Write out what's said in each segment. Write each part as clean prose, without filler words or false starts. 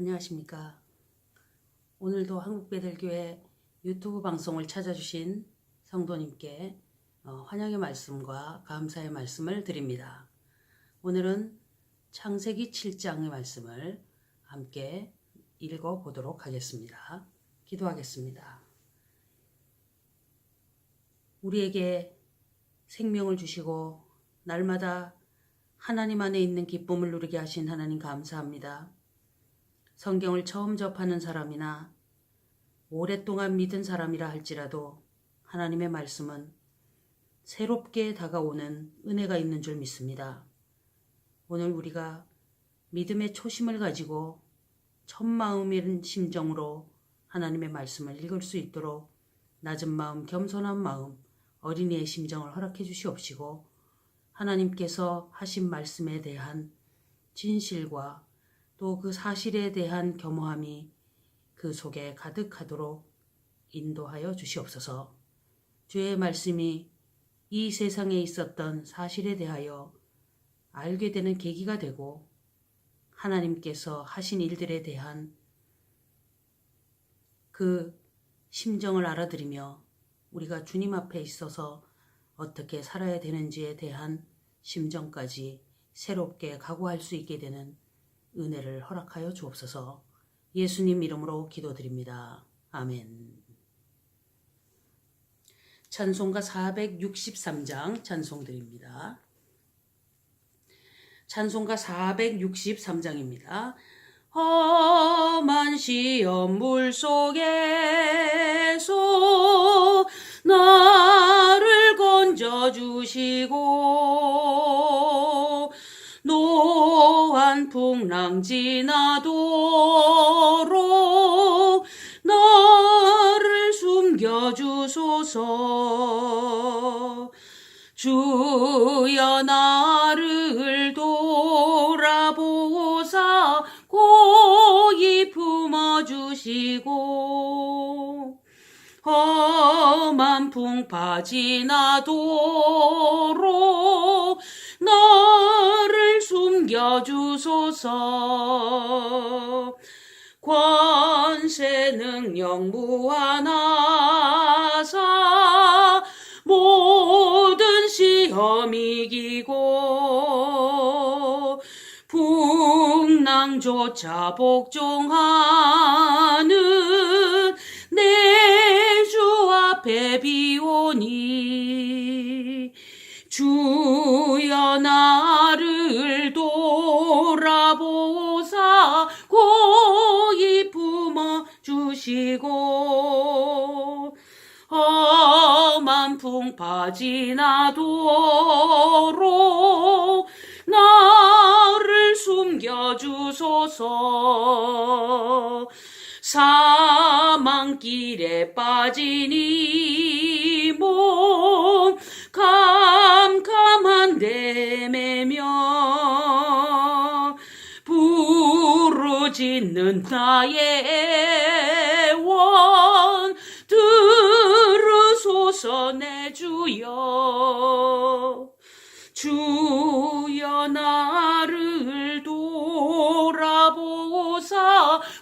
안녕하십니까. 오늘도 한국배들교회 유튜브 방송을 찾아주신 성도님께 환영의 말씀과 감사의 말씀을 드립니다. 오늘은 창세기 7장의 말씀을 함께 읽어보도록 하겠습니다. 기도하겠습니다. 우리에게 생명을 주시고 날마다 하나님 안에 있는 기쁨을 누리게 하신 하나님 감사합니다. 성경을 처음 접하는 사람이나 오랫동안 믿은 사람이라 할지라도 하나님의 말씀은 새롭게 다가오는 은혜가 있는 줄 믿습니다. 오늘 우리가 믿음의 초심을 가지고 첫마음인 심정으로 하나님의 말씀을 읽을 수 있도록 낮은 마음, 겸손한 마음, 어린이의 심정을 허락해 주시옵시고 하나님께서 하신 말씀에 대한 진실과 또 그 사실에 대한 겸허함이 그 속에 가득하도록 인도하여 주시옵소서. 주의 말씀이 이 세상에 있었던 사실에 대하여 알게 되는 계기가 되고 하나님께서 하신 일들에 대한 그 심정을 알아들이며 우리가 주님 앞에 있어서 어떻게 살아야 되는지에 대한 심정까지 새롭게 각오할 수 있게 되는 은혜를 허락하여 주옵소서. 예수님 이름으로 기도드립니다. 아멘. 찬송가 463장 찬송드립니다. 찬송가 463장입니다. 험한 시험 물속에서 나를 건져주시고 노한 풍랑 지나도록 나를 숨겨주소서. 주여 나를 돌아보사 고이 품어주시고 험한 풍파 지나도록 나를 숨겨주소서. 권세 능력 무한하사 모든 시험 이기고 풍랑조차 복종하는 내 주 앞에 비오니 주여 나를 돌아보사 고이 품어주시고 험한 풍파 지나도록 나를 숨겨주소서. 사망길에 빠진 이 몸 캄캄한 데 매며 부르짖는 나의 원 들으소서. 내 주여 주여 나를 돌아보사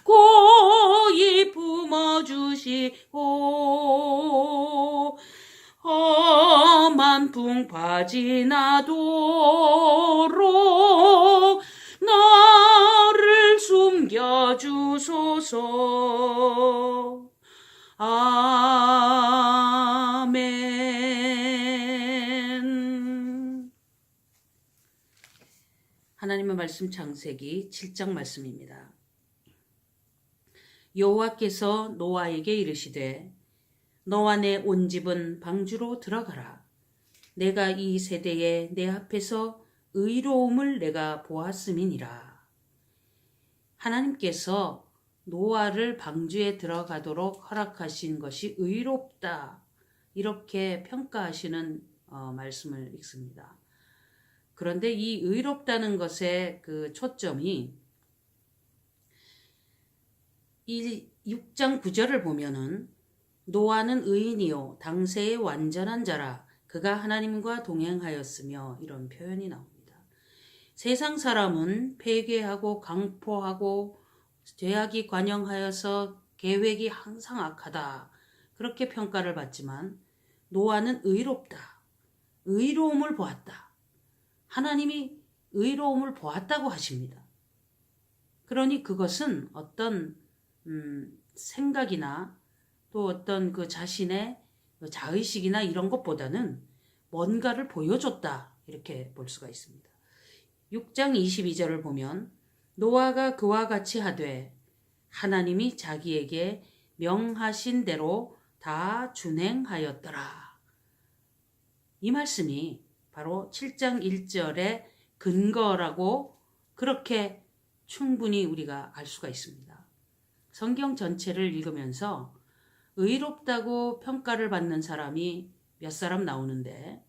고이 품어주시고 험한 풍파 지나도록 나를 숨겨주소서. 아멘. 하나님의 말씀 창세기 7장 말씀입니다. 여호와께서 노아에게 이르시되 너와 내 온 집은 방주로 들어가라. 내가 이 세대에 내 앞에서 의로움을 내가 보았음이니라. 하나님께서 노아를 방주에 들어가도록 허락하신 것이 의롭다. 이렇게 평가하시는 말씀을 읽습니다. 그런데 이 의롭다는 것의 그 초점이 6장 9절을 보면은 노아는 의인이요 당세의 완전한 자라 그가 하나님과 동행하였으며 이런 표현이 나옵니다. 세상 사람은 폐괴하고 강포하고 죄악이 관영하여서 계획이 항상 악하다. 그렇게 평가를 받지만 노아는 의롭다. 의로움을 보았다. 하나님이 의로움을 보았다고 하십니다. 그러니 그것은 어떤 생각이나 또 어떤 그 자신의 자의식이나 이런 것보다는 뭔가를 보여줬다. 이렇게 볼 수가 있습니다. 6장 22절을 보면 노아가 그와 같이 하되 하나님이 자기에게 명하신 대로 다 준행하였더라. 이 말씀이 바로 7장 1절의 근거라고 그렇게 충분히 우리가 알 수가 있습니다. 성경 전체를 읽으면서 의롭다고 평가를 받는 사람이 몇 사람 나오는데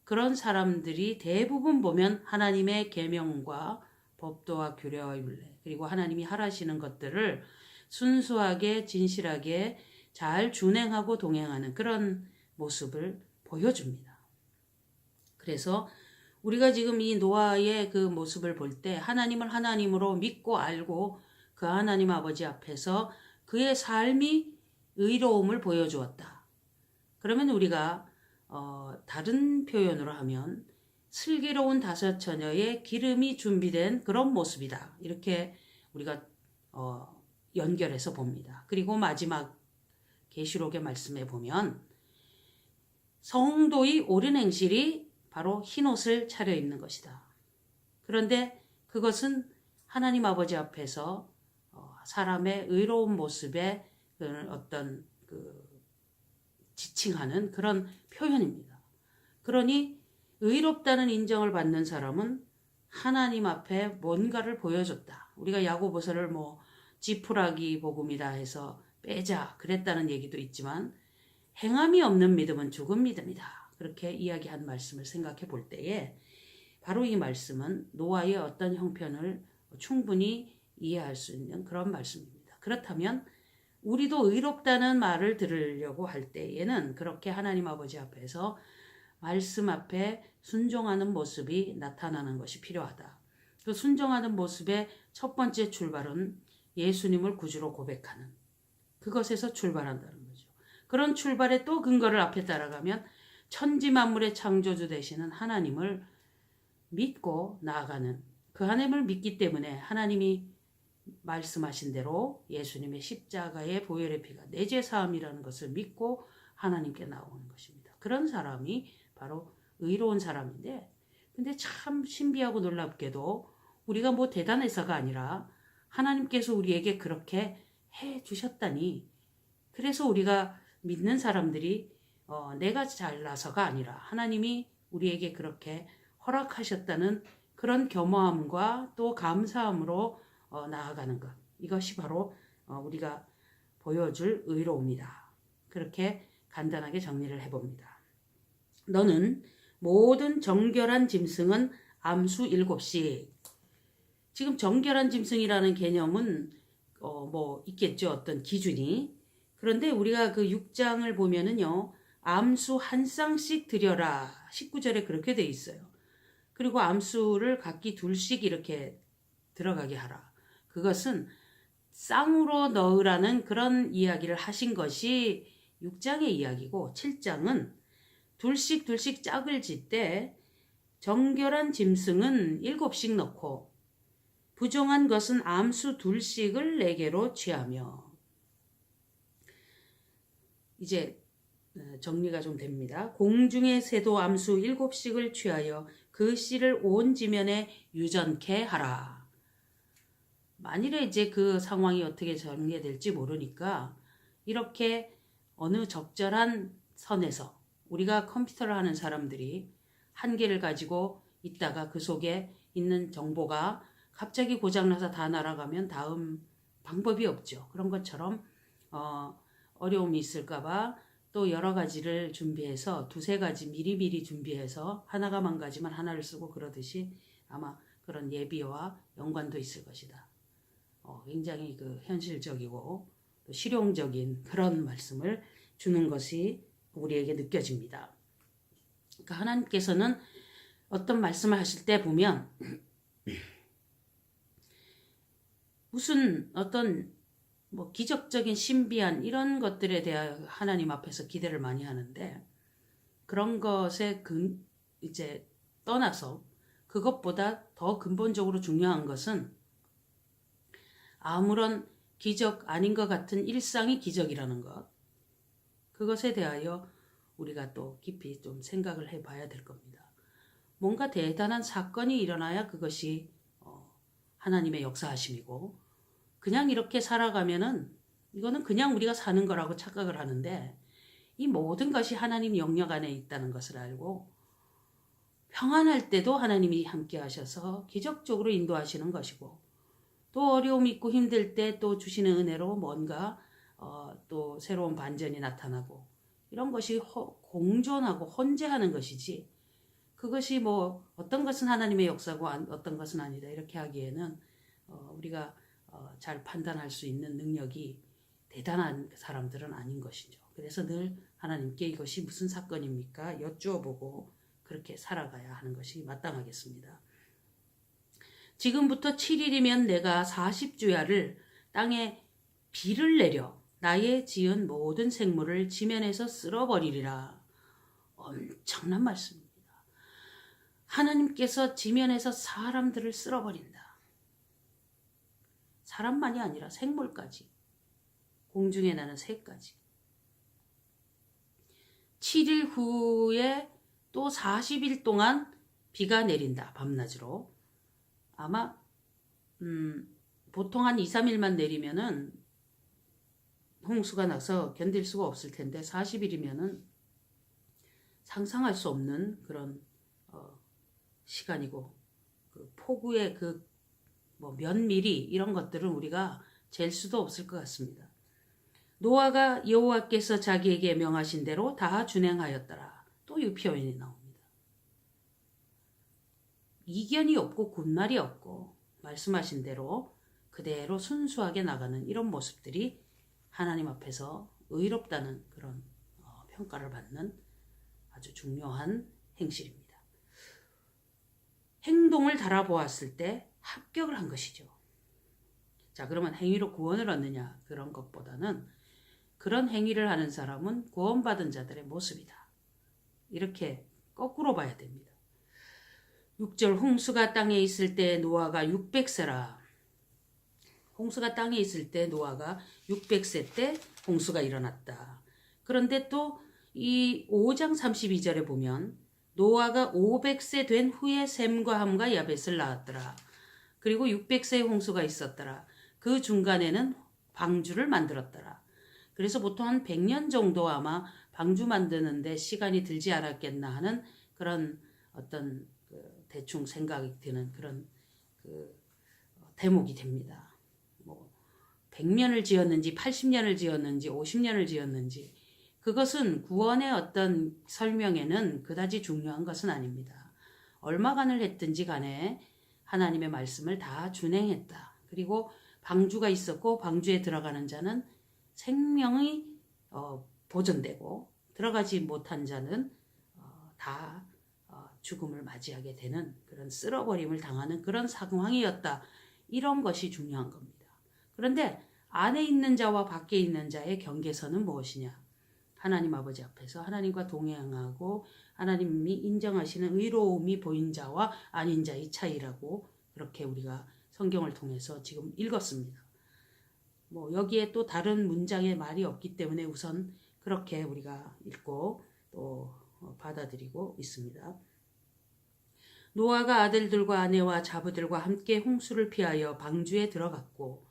그런 사람들이 대부분 보면 하나님의 계명과 법도와 규례와 율례 그리고 하나님이 하라시는 것들을 순수하게 진실하게 잘 준행하고 동행하는 그런 모습을 보여줍니다. 그래서 우리가 지금 이 노아의 그 모습을 볼 때 하나님을 하나님으로 믿고 알고 그 하나님 아버지 앞에서 그의 삶이 의로움을 보여주었다. 그러면 우리가 다른 표현으로 하면 슬기로운 다섯 처녀의 기름이 준비된 그런 모습이다. 이렇게 우리가 연결해서 봅니다. 그리고 마지막 계시록의 말씀에 보면 성도의 옳은 행실이 바로 흰옷을 차려입는 것이다. 그런데 그것은 하나님 아버지 앞에서 사람의 의로운 모습에 어떤 지칭하는 그런 표현입니다. 그러니 의롭다는 인정을 받는 사람은 하나님 앞에 뭔가를 보여줬다. 우리가 야고보서를 지푸라기 복음이다 해서 빼자 그랬다는 얘기도 있지만 행함이 없는 믿음은 죽은 믿음이다. 그렇게 이야기한 말씀을 생각해 볼 때에 바로 이 말씀은 노아의 어떤 형편을 충분히 이해할 수 있는 그런 말씀입니다. 그렇다면 우리도 의롭다는 말을 들으려고 할 때에는 그렇게 하나님 아버지 앞에서 말씀 앞에 순종하는 모습이 나타나는 것이 필요하다. 그 순종하는 모습의 첫 번째 출발은 예수님을 구주로 고백하는 그것에서 출발한다는 거죠. 그런 출발의 또 근거를 앞에 따라가면 천지 만물의 창조주 되시는 하나님을 믿고 나아가는 그 하나님을 믿기 때문에 하나님이 말씀하신 대로 예수님의 십자가의 보혈의 피가 내 죄 사함이라는 것을 믿고 하나님께 나오는 것입니다. 그런 사람이 바로 의로운 사람인데 근데 참 신비하고 놀랍게도 우리가 대단해서가 아니라 하나님께서 우리에게 그렇게 해 주셨다니 그래서 우리가 믿는 사람들이 내가 잘나서가 아니라 하나님이 우리에게 그렇게 허락하셨다는 그런 겸허함과 또 감사함으로 나아가는 것. 이것이 바로 우리가 보여줄 의로움이다. 그렇게 간단하게 정리를 해봅니다. 너는 모든 정결한 짐승은 암수 7씩. 지금 정결한 짐승이라는 개념은 있겠죠. 어떤 기준이. 그런데 우리가 그 6장을 보면은요. 암수 한 쌍씩 드려라. 19절에 그렇게 돼 있어요. 그리고 암수를 각기 둘씩 이렇게 들어가게 하라. 그것은 쌍으로 넣으라는 그런 이야기를 하신 것이 6장의 이야기고 7장은 둘씩 짝을 짓되 정결한 짐승은 7씩 넣고 부정한 것은 암수 2씩을 4개로 취하며 이제 정리가 좀 됩니다. 공중의 새도 암수 7씩을 취하여 그 씨를 온 지면에 유전케 하라. 만일에 이제 그 상황이 어떻게 전개될지 모르니까 이렇게 어느 적절한 선에서 우리가 컴퓨터를 하는 사람들이 한 개를 가지고 있다가 그 속에 있는 정보가 갑자기 고장나서 다 날아가면 다음 방법이 없죠. 그런 것처럼 어려움이 있을까봐 또 여러 가지를 준비해서 2-3가지 미리미리 준비해서 하나가 망가지면 하나를 쓰고 그러듯이 아마 그런 예비와 연관도 있을 것이다. 굉장히 그 현실적이고 또 실용적인 그런 말씀을 주는 것이 우리에게 느껴집니다. 그러니까 하나님께서는 어떤 말씀을 하실 때 보면 무슨 어떤 뭐 기적적인 신비한 이런 것들에 대하여 하나님 앞에서 기대를 많이 하는데 그런 것에 이제 떠나서 그것보다 더 근본적으로 중요한 것은 아무런 기적 아닌 것 같은 일상이 기적이라는 것. 그것에 대하여 우리가 또 깊이 좀 생각을 해봐야 될 겁니다. 뭔가 대단한 사건이 일어나야 그것이 하나님의 역사하심이고 그냥 이렇게 살아가면은 이거는 그냥 우리가 사는 거라고 착각을 하는데 이 모든 것이 하나님 영역 안에 있다는 것을 알고 평안할 때도 하나님이 함께 하셔서 기적적으로 인도하시는 것이고 또 어려움 있고 힘들 때 또 주시는 은혜로 뭔가 또 새로운 반전이 나타나고 이런 것이 공존하고 혼재하는 것이지 그것이 뭐 어떤 것은 하나님의 역사고 어떤 것은 아니다 이렇게 하기에는 우리가 잘 판단할 수 있는 능력이 대단한 사람들은 아닌 것이죠. 그래서 늘 하나님께 이것이 무슨 사건입니까? 여쭈어보고 그렇게 살아가야 하는 것이 마땅하겠습니다. 지금부터 7일이면 내가 40주야를 땅에 비를 내려 나의 지은 모든 생물을 지면에서 쓸어버리리라. 엄청난 말씀입니다. 하나님께서 지면에서 사람들을 쓸어버린다. 사람만이 아니라 생물까지. 공중에 나는 새까지. 7일 후에 또 40일 동안 비가 내린다. 밤낮으로. 아마 보통 한 2, 3일만 내리면은 홍수가 나서 견딜 수가 없을 텐데 40일이면은 상상할 수 없는 그런 시간이고 그 폭우의 그 뭐 몇 미리 이런 것들은 우리가 잴 수도 없을 것 같습니다. 노아가 여호와께서 자기에게 명하신 대로 다 준행하였더라. 또 이 표현이 나옵니다. 이견이 없고 군말이 없고 말씀하신 대로 그대로 순수하게 나가는 이런 모습들이 하나님 앞에서 의롭다는 그런 평가를 받는 아주 중요한 행실입니다. 행동을 달아보았을 때 합격을 한 것이죠. 자, 그러면 행위로 구원을 얻느냐 그런 것보다는 그런 행위를 하는 사람은 구원받은 자들의 모습이다. 이렇게 거꾸로 봐야 됩니다. 6절 홍수가 땅에 있을 때 노아가 600세라. 홍수가 땅에 있을 때 노아가 600세 때 홍수가 일어났다. 그런데 또 이 5장 32절에 보면 노아가 500세 된 후에 셈과 함과 야벳을 낳았더라. 그리고 600세의 홍수가 있었더라. 그 중간에는 방주를 만들었더라. 그래서 보통 한 100년 정도 아마 방주 만드는데 시간이 들지 않았겠나 하는 그런 어떤 대충 생각이 드는 그런 대목이 됩니다. 뭐 100년을 지었는지 80년을 지었는지 50년을 지었는지 그것은 구원의 어떤 설명에는 그다지 중요한 것은 아닙니다. 얼마간을 했든지 간에 하나님의 말씀을 다 준행했다. 그리고 방주가 있었고 방주에 들어가는 자는 생명이 보존되고 들어가지 못한 자는 다 죽음을 맞이하게 되는 그런 쓸어버림을 당하는 그런 상황이었다. 이런 것이 중요한 겁니다. 그런데 안에 있는 자와 밖에 있는 자의 경계선은 무엇이냐? 하나님 아버지 앞에서 하나님과 동행하고 하나님이 인정하시는 의로움이 보인 자와 아닌 자의 차이라고 그렇게 우리가 성경을 통해서 지금 읽었습니다. 뭐 여기에 또 다른 문장의 말이 없기 때문에 우선 그렇게 우리가 읽고 또 받아들이고 있습니다. 노아가 아들들과 아내와 자부들과 함께 홍수를 피하여 방주에 들어갔고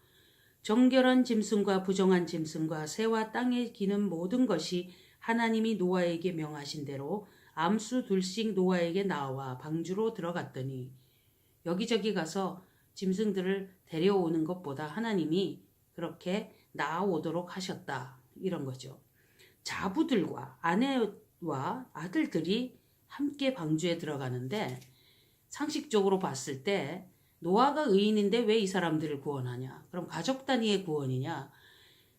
정결한 짐승과 부정한 짐승과 새와 땅에 기는 모든 것이 하나님이 노아에게 명하신 대로 암수 둘씩 노아에게 나와 방주로 들어갔더니 여기저기 가서 짐승들을 데려오는 것보다 하나님이 그렇게 나아오도록 하셨다. 이런 거죠. 자부들과 아내와 아들들이 함께 방주에 들어가는데 상식적으로 봤을 때 노아가 의인인데 왜 이 사람들을 구원하냐? 그럼 가족 단위의 구원이냐?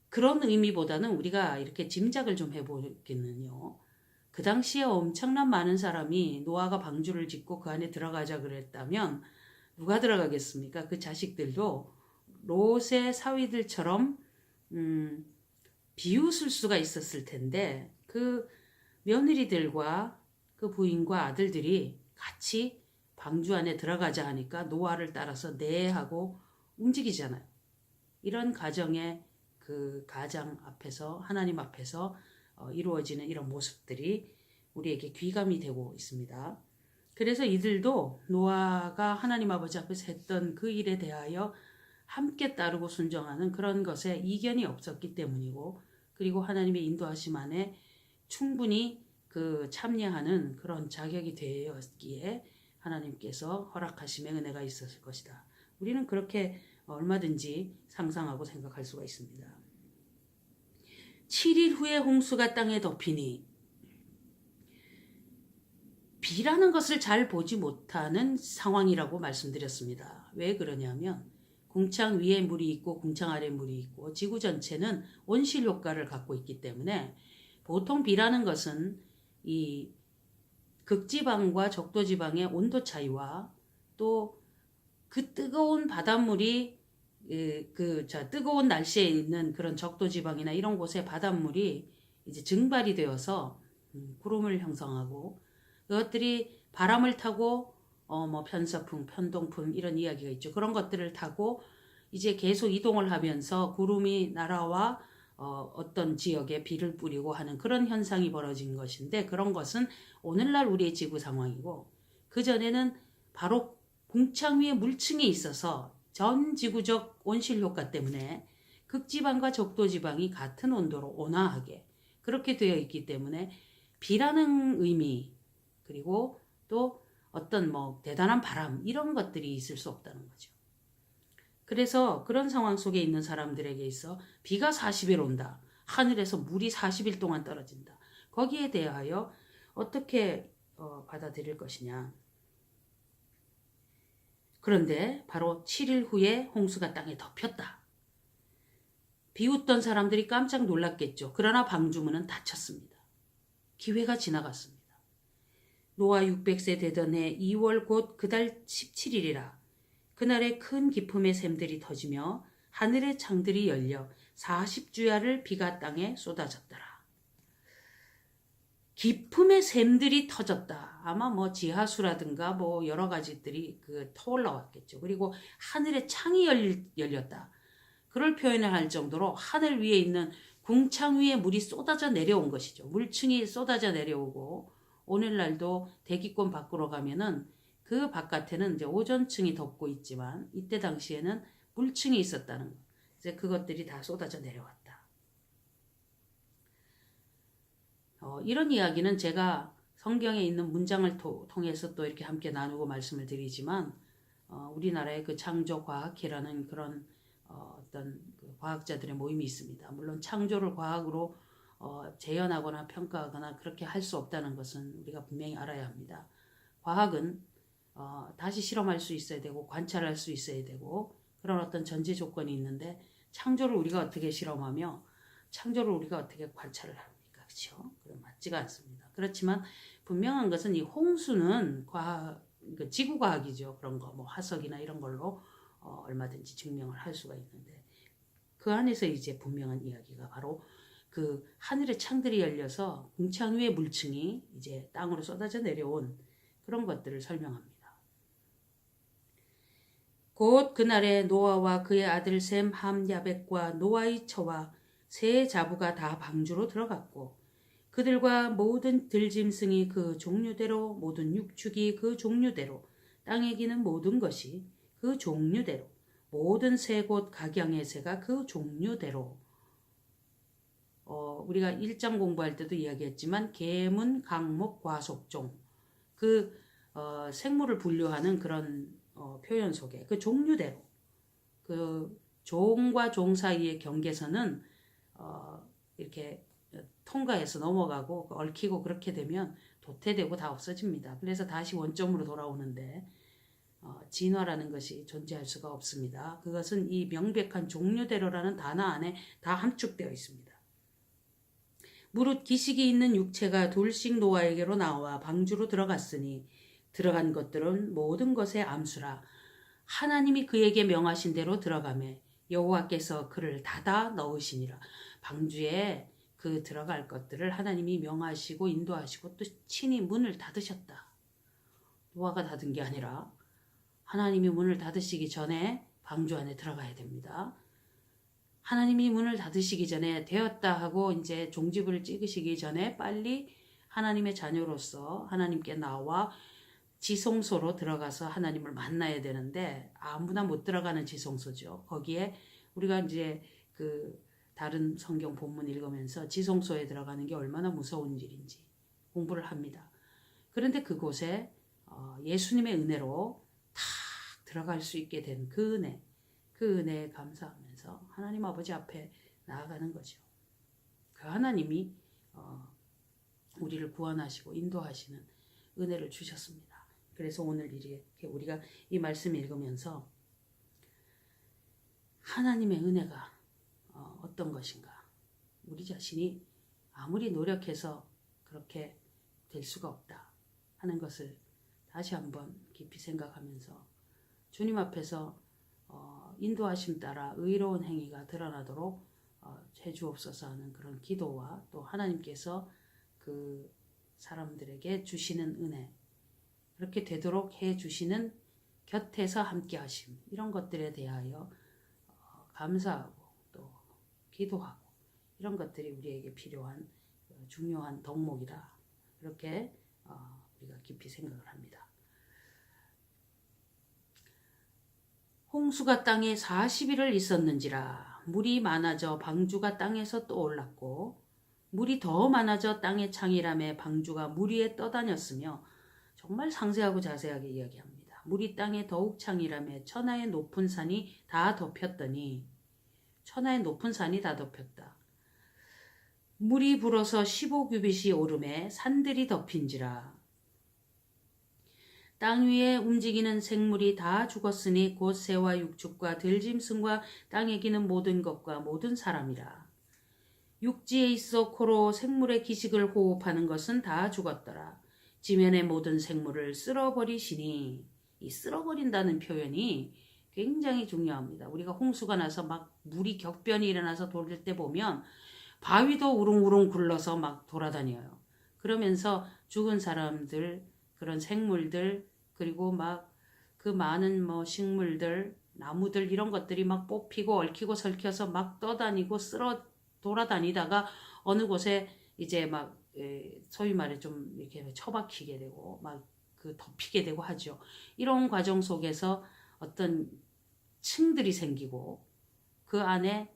그런 의미보다는 우리가 이렇게 짐작을 좀 해보겠는요. 그 당시에 엄청난 많은 사람이 노아가 방주를 짓고 그 안에 들어가자 그랬다면 누가 들어가겠습니까? 그 자식들도 롯의 사위들처럼 비웃을 수가 있었을 텐데 그 며느리들과 그 부인과 아들들이 같이 방주 안에 들어가자 하니까 노아를 따라서 네 하고 움직이잖아요. 이런 가정의 그 가장 앞에서 하나님 앞에서 이루어지는 이런 모습들이 우리에게 귀감이 되고 있습니다. 그래서 이들도 노아가 하나님 아버지 앞에서 했던 그 일에 대하여 함께 따르고 순종하는 그런 것에 이견이 없었기 때문이고, 그리고 하나님의 인도하심 안에 충분히 그 참여하는 그런 자격이 되었기에 하나님께서 허락하심의 은혜가 있었을 것이다. 우리는 그렇게 얼마든지 상상하고 생각할 수가 있습니다. 7일 후에 홍수가 땅에 덮이니, 비라는 것을 잘 보지 못하는 상황이라고 말씀드렸습니다. 왜 그러냐면 궁창 위에 물이 있고 궁창 아래 물이 있고 지구 전체는 온실 효과를 갖고 있기 때문에 보통 비라는 것은 이 극지방과 적도지방의 온도 차이와 또 그 뜨거운 바닷물이 뜨거운 날씨에 있는 그런 적도지방이나 이런 곳의 바닷물이 이제 증발이 되어서 구름을 형성하고, 그것들이 바람을 타고 뭐 편서풍, 편동풍 이런 이야기가 있죠. 그런 것들을 타고 이제 계속 이동을 하면서 구름이 날아와 어떤 지역에 비를 뿌리고 하는 그런 현상이 벌어진 것인데, 그런 것은 오늘날 우리의 지구 상황이고, 그전에는 바로 궁창 위에 물층이 있어서 전 지구적 온실 효과 때문에 극지방과 적도지방이 같은 온도로 온화하게 그렇게 되어 있기 때문에 비라는 의미, 그리고 또 어떤 뭐 대단한 바람 이런 것들이 있을 수 없다는 거죠. 그래서 그런 상황 속에 있는 사람들에게 있어 비가 40일 온다, 하늘에서 물이 40일 동안 떨어진다, 거기에 대하여 어떻게 받아들일 것이냐. 그런데 바로 7일 후에 홍수가 땅에 덮였다. 비웃던 사람들이 깜짝 놀랐겠죠. 그러나 방주문은 닫혔습니다. 기회가 지나갔습니다. 노아 600세 되던 해 2월 곧 그달 17일이라 그날에 큰 기품의 샘들이 터지며 하늘의 창들이 열려 40주야를 비가 땅에 쏟아졌더라. 기품의 샘들이 터졌다. 아마 뭐 지하수라든가 뭐 여러 가지들이 터올라왔겠죠. 그리고 하늘의 창이 열렸다. 그럴 표현을 할 정도로 하늘 위에 있는 궁창 위에 물이 쏟아져 내려온 것이죠. 물층이 쏟아져 내려오고, 오늘날도 대기권 밖으로 가면은 그 바깥에는 이제 오존층이 덮고 있지만 이때 당시에는 물층이 있었다는 것. 이제 그것들이 다 쏟아져 내려왔다. 이런 이야기는 제가 성경에 있는 문장을 통해서 또 이렇게 함께 나누고 말씀을 드리지만, 우리나라의 그 창조과학회라는 그런 어떤 그 과학자들의 모임이 있습니다. 물론 창조를 과학으로 재현하거나 평가하거나 그렇게 할 수 없다는 것은 우리가 분명히 알아야 합니다. 과학은 다시 실험할 수 있어야 되고 관찰할 수 있어야 되고 그런 어떤 전제 조건이 있는데, 창조를 우리가 어떻게 실험하며 창조를 우리가 어떻게 관찰을 합니까? 그렇죠? 그건 맞지가 않습니다. 그렇지만 분명한 것은 이 홍수는 지구과학이죠. 그런 거 뭐 화석이나 이런 걸로 얼마든지 증명을 할 수가 있는데, 그 안에서 이제 분명한 이야기가 바로 그 하늘의 창들이 열려서 궁창 위의 물층이 이제 땅으로 쏟아져 내려온 그런 것들을 설명합니다. 곧 그날에 노아와 그의 아들 셈, 함, 야벳과 노아의 처와 세 자부가 다 방주로 들어갔고, 그들과 모든 들짐승이 그 종류대로, 모든 육축이 그 종류대로, 땅에 기는 모든 것이 그 종류대로, 모든 새 곧 각양의 새가 그 종류대로. 우리가 1장 공부할 때도 이야기했지만 계문, 강목, 과속종, 생물을 분류하는 그런 표현 속에 그 종류대로, 그 종과 종 사이의 경계선은 이렇게 통과해서 넘어가고 얽히고 그렇게 되면 도태되고 다 없어집니다. 그래서 다시 원점으로 돌아오는데 진화라는 것이 존재할 수가 없습니다. 그것은 이 명백한 종류대로라는 단어 안에 다 함축되어 있습니다. 무릇 기식이 있는 육체가 둘씩 노아에게로 나와 방주로 들어갔으니 들어간 것들은 모든 것의 암수라. 하나님이 그에게 명하신 대로 들어가매 여호와께서 그를 닫아 넣으시니라. 방주에 그 들어갈 것들을 하나님이 명하시고 인도하시고 또 친히 문을 닫으셨다. 노아가 닫은 게 아니라 하나님이 문을 닫으시기 전에 방주 안에 들어가야 됩니다. 하나님이 문을 닫으시기 전에 되었다 하고 이제 종지부를 찍으시기 전에 빨리 하나님의 자녀로서 하나님께 나와 지성소로 들어가서 하나님을 만나야 되는데 아무나 못 들어가는 지성소죠. 거기에 우리가 이제 그 다른 성경 본문 읽으면서 지성소에 들어가는 게 얼마나 무서운 일인지 공부를 합니다. 그런데 그곳에 예수님의 은혜로 탁 들어갈 수 있게 된 그 은혜에 감사하면서 하나님 아버지 앞에 나아가는 거죠. 그 하나님이 우리를 구원하시고 인도하시는 은혜를 주셨습니다. 그래서 오늘 이렇게 우리가 이 말씀 읽으면서 하나님의 은혜가 어떤 것인가, 우리 자신이 아무리 노력해서 그렇게 될 수가 없다 하는 것을 다시 한번 깊이 생각하면서 주님 앞에서 인도하심 따라 의로운 행위가 드러나도록 해주옵소서 하는 그런 기도와 또 하나님께서 그 사람들에게 주시는 은혜, 그렇게 되도록 해주시는 곁에서 함께 하심, 이런 것들에 대하여 감사하고 또 기도하고 이런 것들이 우리에게 필요한 중요한 덕목이다. 그렇게 우리가 깊이 생각을 합니다. 홍수가 땅에 40일을 있었는지라 물이 많아져 방주가 땅에서 떠올랐고 물이 더 많아져 땅의 창이라매 방주가 물 위에 떠다녔으며, 정말 상세하고 자세하게 이야기합니다. 물이 땅에 더욱 창이라매 천하의 높은 산이 다 덮였더니, 천하의 높은 산이 다 덮였다. 물이 불어서 15규빗이 오름에 산들이 덮인지라. 땅 위에 움직이는 생물이 다 죽었으니 곧 새와 육축과 들짐승과 땅에 기는 모든 것과 모든 사람이라. 육지에 있어 코로 생물의 기식을 호흡하는 것은 다 죽었더라. 지면의 모든 생물을 쓸어버리시니, 이 쓸어버린다는 표현이 굉장히 중요합니다. 우리가 홍수가 나서 막 물이 격변이 일어나서 돌릴 때 보면 바위도 우릉우릉 굴러서 막 돌아다녀요. 그러면서 죽은 사람들, 그런 생물들, 그리고 막 그 많은 식물들, 나무들 이런 것들이 막 뽑히고 얽히고 설켜서 막 떠다니고 쓸어 돌아다니다가 어느 곳에 이제 막 소위 말해 좀 이렇게 처박히게 되고 막 그 덮이게 되고 하죠. 이런 과정 속에서 어떤 층들이 생기고 그 안에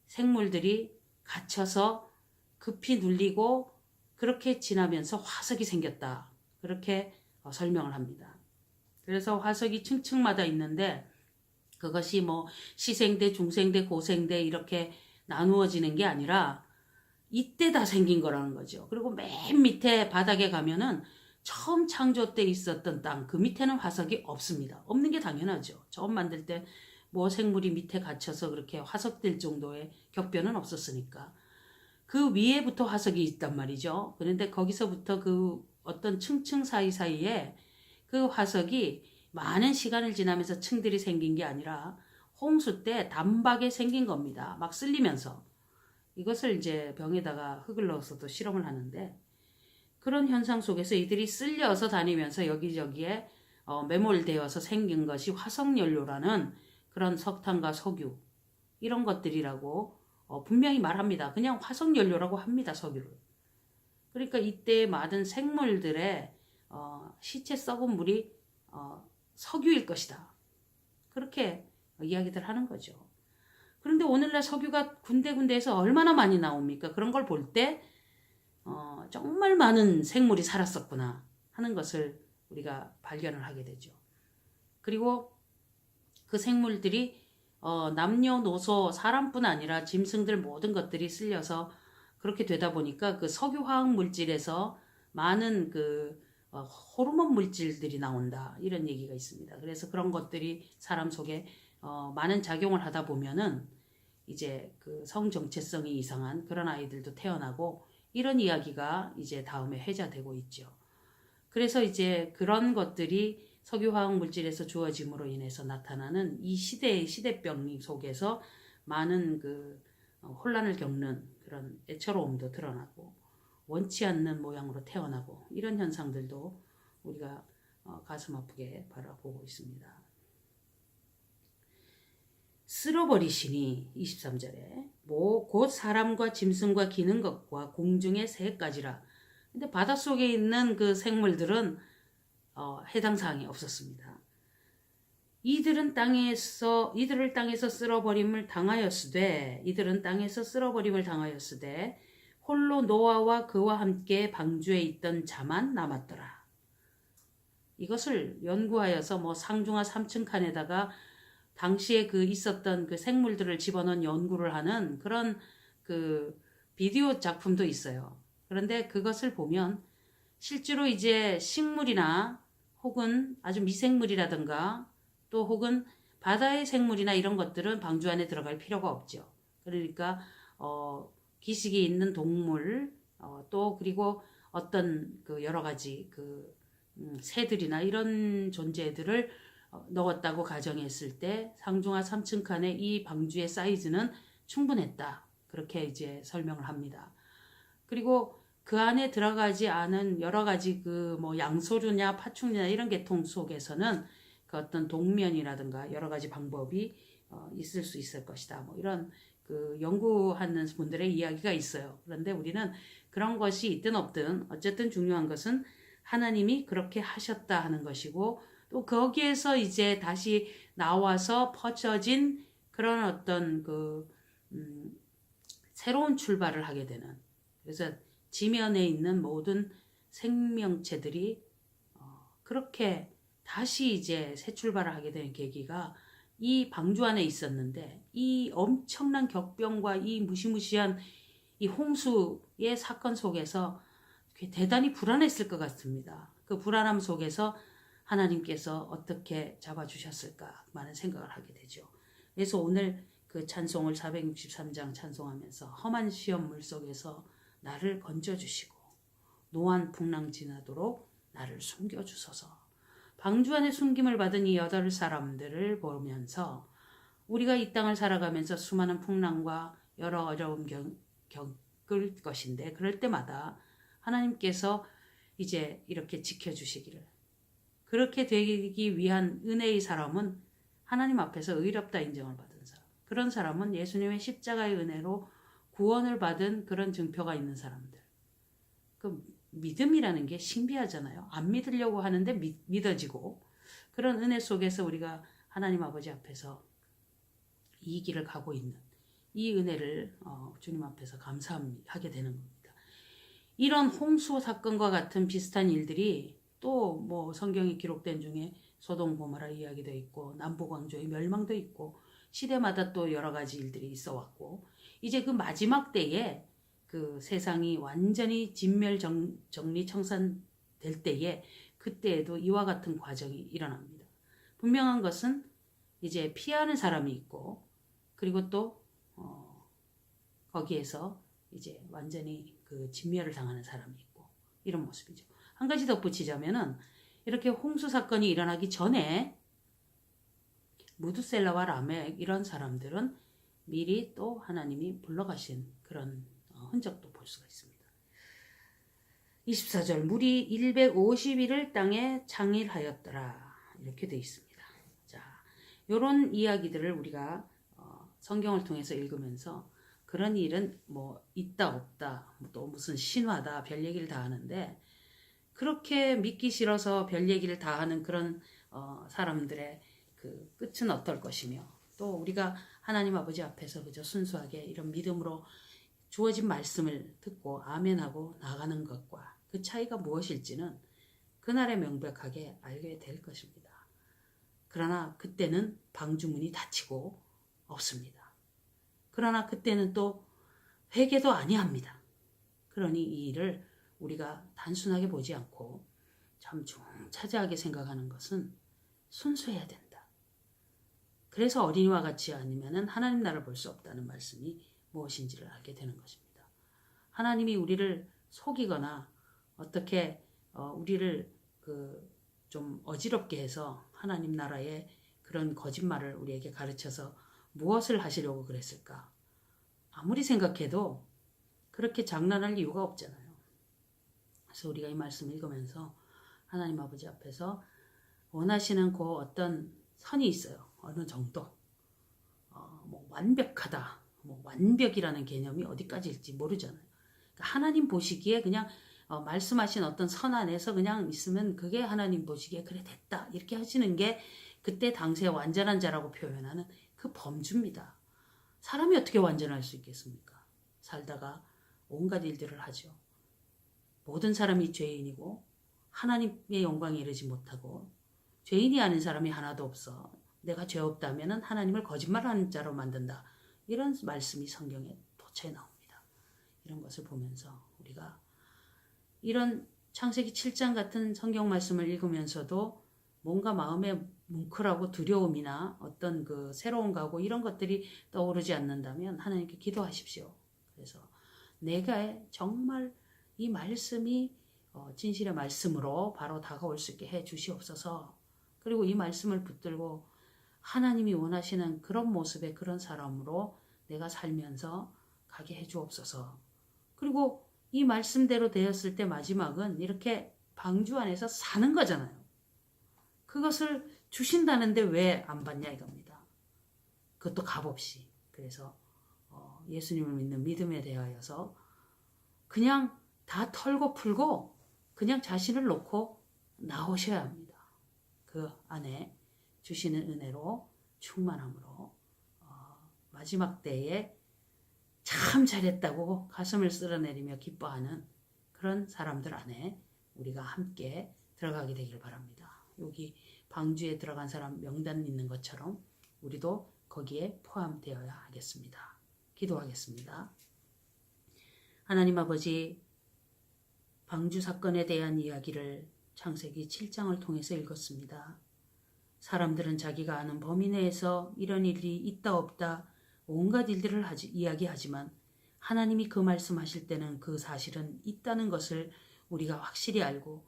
생물들이 갇혀서 급히 눌리고 그렇게 지나면서 화석이 생겼다. 그렇게 설명을 합니다. 그래서 화석이 층층마다 있는데 그것이 시생대, 중생대, 고생대 이렇게 나누어지는 게 아니라 이때 다 생긴 거라는 거죠. 그리고 맨 밑에 바닥에 가면은 처음 창조 때 있었던 땅, 그 밑에는 화석이 없습니다. 없는 게 당연하죠. 처음 만들 때 생물이 밑에 갇혀서 그렇게 화석될 정도의 격변은 없었으니까. 그 위에부터 화석이 있단 말이죠. 그런데 거기서부터 그 어떤 층층 사이사이에 그 화석이 많은 시간을 지나면서 층들이 생긴 게 아니라 홍수 때 단박에 생긴 겁니다. 막 쓸리면서. 이것을 이제 병에다가 흙을 넣어서도 실험을 하는데, 그런 현상 속에서 이들이 쓸려서 다니면서 여기저기에 매몰되어서 생긴 것이 화석연료라는 그런 석탄과 석유 이런 것들이라고 분명히 말합니다. 그냥 화석연료라고 합니다. 석유를. 그러니까 이때 많은 생물들의 시체 썩은 물이 석유일 것이다. 그렇게 이야기들 하는 거죠. 그런데 오늘날 석유가 군데군데에서 얼마나 많이 나옵니까? 그런 걸 볼 때 정말 많은 생물이 살았었구나 하는 것을 우리가 발견을 하게 되죠. 그리고 그 생물들이 남녀노소 사람뿐 아니라 짐승들 모든 것들이 쓸려서 그렇게 되다 보니까 그 석유화학 물질에서 많은 그 호르몬 물질들이 나온다, 이런 얘기가 있습니다. 그래서 그런 것들이 사람 속에 많은 작용을 하다 보면은 이제 그 성정체성이 이상한 그런 아이들도 태어나고, 이런 이야기가 이제 다음에 회자되고 있죠. 그래서 이제 그런 것들이 석유화학 물질에서 주어짐으로 인해서 나타나는 이 시대의 시대병 속에서 많은 그 혼란을 겪는 그런 애처로움도 드러나고 원치 않는 모양으로 태어나고 이런 현상들도 우리가 가슴 아프게 바라보고 있습니다. 쓸어버리시니 23절에 뭐 곧 사람과 짐승과 기는 것과 공중의 새까지라. 근데 바닷속에 있는 그 생물들은 해당 사항이 없었습니다. 이들을 땅에서 쓸어버림을 당하였으되 홀로 노아와 그와 함께 방주에 있던 자만 남았더라. 이것을 연구하여서 뭐 상중하 3층 칸에다가 당시에 그 있었던 그 생물들을 집어넣은 연구를 하는 그런 그 비디오 작품도 있어요. 그런데 그것을 보면 실제로 이제 식물이나 혹은 아주 미생물이라든가 또 혹은 바다의 생물이나 이런 것들은 방주 안에 들어갈 필요가 없죠. 그러니까 기식이 있는 동물 또 그리고 어떤 그 여러 가지 그 새들이나 이런 존재들을 넣었다고 가정했을 때 상중하 3층 칸의 이 방주의 사이즈는 충분했다. 그렇게 이제 설명을 합니다. 그리고 그 안에 들어가지 않은 여러 가지 그 뭐 양서류냐 파충류나 이런 계통 속에서는 그 어떤 동면이라든가 여러 가지 방법이 있을 수 있을 것이다. 뭐 이런 그 연구하는 분들의 이야기가 있어요. 그런데 우리는 그런 것이 있든 없든 어쨌든 중요한 것은 하나님이 그렇게 하셨다 하는 것이고 또 거기에서 이제 다시 나와서 퍼져진 그런 어떤 그 새로운 출발을 하게 되는, 그래서 지면에 있는 모든 생명체들이 그렇게 다시 이제 새 출발을 하게 되는 계기가 이 방주 안에 있었는데 이 엄청난 격병과 이 무시무시한 이 홍수의 사건 속에서 대단히 불안했을 것 같습니다. 그 불안함 속에서 하나님께서 어떻게 잡아주셨을까 많은 생각을 하게 되죠. 그래서 오늘 그 찬송을 463장 찬송하면서 험한 시험물 속에서 나를 건져주시고 노한 풍랑 지나도록 나를 숨겨주소서. 방주 안에 숨김을 받은 이 8사람들을 보면서 우리가 이 땅을 살아가면서 수많은 풍랑과 여러 어려움 겪을 것인데 그럴 때마다 하나님께서 이제 이렇게 지켜주시기를, 그렇게 되기 위한 은혜의 사람은 하나님 앞에서 의롭다 인정을 받은 사람, 그런 사람은 예수님의 십자가의 은혜로 구원을 받은 그런 증표가 있는 사람들. 그 믿음이라는 게 신비하잖아요. 안 믿으려고 하는데 믿어지고, 그런 은혜 속에서 우리가 하나님 아버지 앞에서 이 길을 가고 있는 이 은혜를 주님 앞에서 감사하게 되는 겁니다. 이런 홍수 사건과 같은 비슷한 일들이 또 뭐 성경에 기록된 중에 소돔 고모라 이야기도 있고 남북 왕조의 멸망도 있고 시대마다 또 여러 가지 일들이 있어 왔고, 이제 그 마지막 때에 그 세상이 완전히 진멸 정리 청산될 때에 그때에도 이와 같은 과정이 일어납니다. 분명한 것은 이제 피하는 사람이 있고 그리고 또 거기에서 이제 완전히 그 진멸을 당하는 사람이 있고 이런 모습이죠. 한 가지 덧붙이자면은 이렇게 홍수 사건이 일어나기 전에 무드셀라와 라멕 이런 사람들은 미리 또 하나님이 불러가신 그런 흔적도 볼 수가 있습니다. 24절 물이 150일을 땅에 창일하였더라 이렇게 되어 있습니다. 자, 이런 이야기들을 우리가 성경을 통해서 읽으면서 그런 일은 뭐 있다 없다 또 무슨 신화다 별 얘기를 다 하는데, 그렇게 믿기 싫어서 별 얘기를 다 하는 그런 사람들의 그 끝은 어떨 것이며, 또 우리가 하나님 아버지 앞에서 그저 순수하게 이런 믿음으로 주어진 말씀을 듣고 아멘하고 나가는 것과 그 차이가 무엇일지는 그날에 명백하게 알게 될 것입니다. 그러나 그때는 방주문이 닫히고 없습니다. 그러나 그때는 또 회개도 아니합니다. 그러니 이 일을 우리가 단순하게 보지 않고 참 차지하게 생각하는 것은 순수해야 된다. 그래서 어린이와 같이 아니면 하나님 나라를 볼 수 없다는 말씀이 무엇인지를 알게 되는 것입니다. 하나님이 우리를 속이거나 어떻게 우리를 그 좀 어지럽게 해서 하나님 나라의 그런 거짓말을 우리에게 가르쳐서 무엇을 하시려고 그랬을까? 아무리 생각해도 그렇게 장난할 이유가 없잖아요. 그래서 우리가 이 말씀 읽으면서 하나님 아버지 앞에서 원하시는 그 어떤 선이 있어요. 어느 정도. 뭐 완벽하다. 뭐 완벽이라는 개념이 어디까지일지 모르잖아요. 그러니까 하나님 보시기에 그냥 말씀하신 어떤 선 안에서 그냥 있으면 그게 하나님 보시기에 그래 됐다. 이렇게 하시는 게 그때 당시에 완전한 자라고 표현하는 그 범주입니다. 사람이 어떻게 완전할 수 있겠습니까? 살다가 온갖 일들을 하죠. 모든 사람이 죄인이고 하나님의 영광에 이르지 못하고 죄인이 아닌 사람이 하나도 없어. 내가 죄 없다면 하나님을 거짓말하는 자로 만든다. 이런 말씀이 성경에 도처에 나옵니다. 이런 것을 보면서 우리가 이런 창세기 7장 같은 성경 말씀을 읽으면서도 뭔가 마음에 뭉클하고 두려움이나 어떤 그 새로운 각오 이런 것들이 떠오르지 않는다면 하나님께 기도하십시오. 그래서 내가 정말 이 말씀이 진실의 말씀으로 바로 다가올 수 있게 해 주시옵소서. 그리고 이 말씀을 붙들고 하나님이 원하시는 그런 모습의 그런 사람으로 내가 살면서 가게 해 주옵소서. 그리고 이 말씀대로 되었을 때 마지막은 이렇게 방주 안에서 사는 거잖아요. 그것을 주신다는데 왜 안 받냐 이겁니다. 그것도 값없이. 그래서 예수님을 믿는 믿음에 대하여서 그냥 다 털고 풀고 그냥 자신을 놓고 나오셔야 합니다. 그 안에 주시는 은혜로 충만함으로 마지막 때에 참 잘했다고 가슴을 쓸어내리며 기뻐하는 그런 사람들 안에 우리가 함께 들어가게 되길 바랍니다. 여기 방주에 들어간 사람 명단 있는 것처럼 우리도 거기에 포함되어야 하겠습니다. 기도하겠습니다. 하나님 아버지, 방주 사건에 대한 이야기를 창세기 7장을 통해서 읽었습니다. 사람들은 자기가 아는 범위 내에서 이런 일이 있다 없다 온갖 일들을 이야기하지만 하나님이 그 말씀하실 때는 그 사실은 있다는 것을 우리가 확실히 알고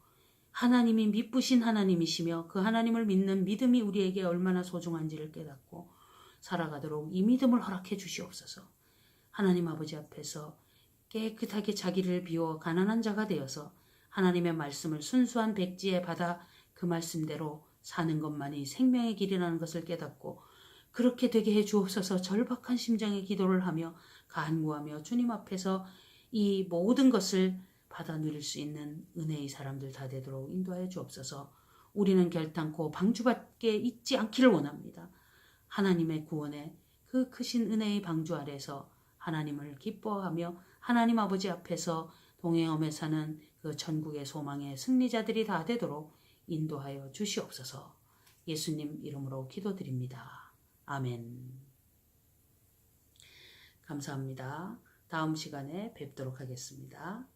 하나님이 미쁘신 하나님이시며 그 하나님을 믿는 믿음이 우리에게 얼마나 소중한지를 깨닫고 살아가도록 이 믿음을 허락해 주시옵소서. 하나님 아버지 앞에서 깨끗하게 자기를 비워 가난한 자가 되어서 하나님의 말씀을 순수한 백지에 받아 그 말씀대로 사는 것만이 생명의 길이라는 것을 깨닫고 그렇게 되게 해 주옵소서. 절박한 심정의 기도를 하며 간구하며 주님 앞에서 이 모든 것을 받아 누릴 수 있는 은혜의 사람들 다 되도록 인도하여 주옵소서. 우리는 결단코 방주밖에 있지 않기를 원합니다. 하나님의 구원에 그 크신 은혜의 방주 아래서 하나님을 기뻐하며 하나님 아버지 앞에서 동행하며 사는 그 천국의 소망의 승리자들이 다 되도록 인도하여 주시옵소서. 예수님 이름으로 기도드립니다. 아멘. 감사합니다. 다음 시간에 뵙도록 하겠습니다.